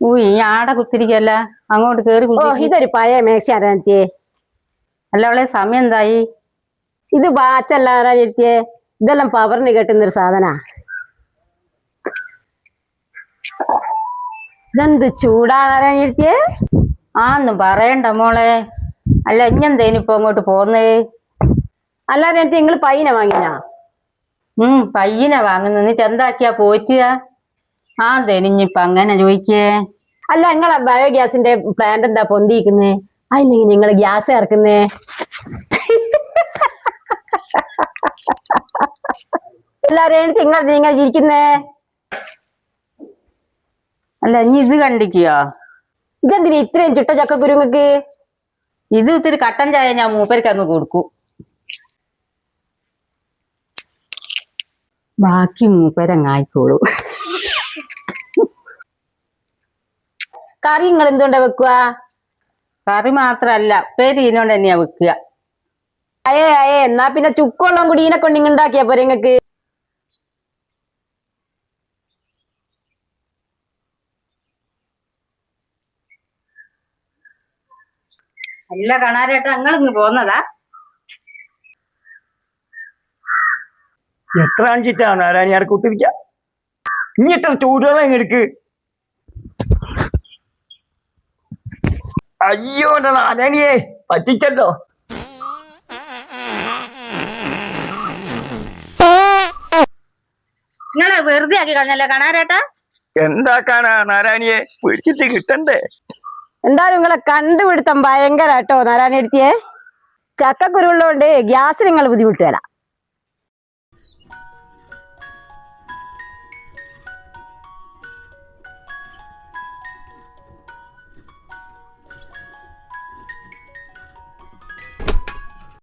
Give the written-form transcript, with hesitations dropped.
ഈ ആടെ കുത്തിരിക്കല്ല അങ്ങോട്ട് കേറി ഇതൊരു പഴയ മേശ ആരാനിയത്തിയെ. അല്ല അവളെ സമയം എന്തായി? ഇത് ബാച്ചല്ല ആരാനിയത്തിയെ, ഇതെല്ലാം പവറിന് കെട്ടുന്നൊരു സാധന. ഇതെന്ത് ചൂടാനാരാനിയത്തിയെ? ആന്നും പറയണ്ട മോളെ. അല്ല ഇഞ്ഞെന്തേനിപ്പോ അങ്ങോട്ട് പോന്നേ? അല്ലാതെ നിങ്ങള് പയ്യനെ വാങ്ങിനാ? പയ്യനെ വാങ്ങുന്ന എന്നിട്ട് എന്താക്കിയാ പോറ്റുക? തെനിഞ്ഞിപ്പ അങ്ങനെ ചോദിക്കേ? അല്ല നിങ്ങളെ ബയോഗ്യാസിന്റെ പ്ലാന്റ് എന്താ പൊന്തിക്കുന്നേ? അതില്ലെങ്കിൽ നിങ്ങള് ഗ്യാസ് ഇറക്കുന്നേ? എല്ലാരും നിങ്ങൾ ഇരിക്കുന്നേ? അല്ല ഇനി ഇത് കണ്ടിക്കോ? ഇതെന്തിനാ ഇത്രയും ചുട്ട ചക്കക്കുരുങ്ങക്ക്? ഇത് ഇത്തിരി കട്ടൻ ചായ ഞാൻ മൂപ്പർക്ക് അങ്ങ് കൊടുക്കും. ബാക്കി മൂപ്പരങ്ങായിക്കോളൂ. കറി നിങ്ങൾ എന്തുകൊണ്ടാ വെക്കുക? കറി മാത്രല്ല പേര് ഇതിനോണ്ട് തന്നെയാ വെക്കുക. എന്നാ പിന്നെ ചുക്കുവെള്ളം കൂടി ഇതിനെ കൊണ്ട് ഉണ്ടാക്കിയാ പോരെ നിങ്ങക്ക്? അല്ല കാണാരേട്ടാ നിങ്ങളിങ്ങ് പോന്നതാ? എത്ര അഞ്ചിട്ടാണ് നാരായണി അവിടെ കുത്തിരിക്ക? ഇനി എത്ര ചൂടുവെള്ളം എടുക്ക്. അയ്യോ എന്റെ നാരായണിയെ പറ്റിച്ചല്ലോ. നിങ്ങളെ വെറുതെ ആക്കി കളഞ്ഞല്ലേ കാണാരേട്ടാ? എന്താക്കാനാ നാരായണിയെ, പിടിച്ചിട്ട് കിട്ടണ്ടേ? എന്തായാലും നിങ്ങളെ കണ്ടുപിടുത്തം ഭയങ്കര കേട്ടോ നാരായണ എടുത്തിയെ. ചക്കക്കുരുള്ളോണ്ട് ഗ്യാസ് നിങ്ങൾ ബുദ്ധിമുട്ടുകയില്ല.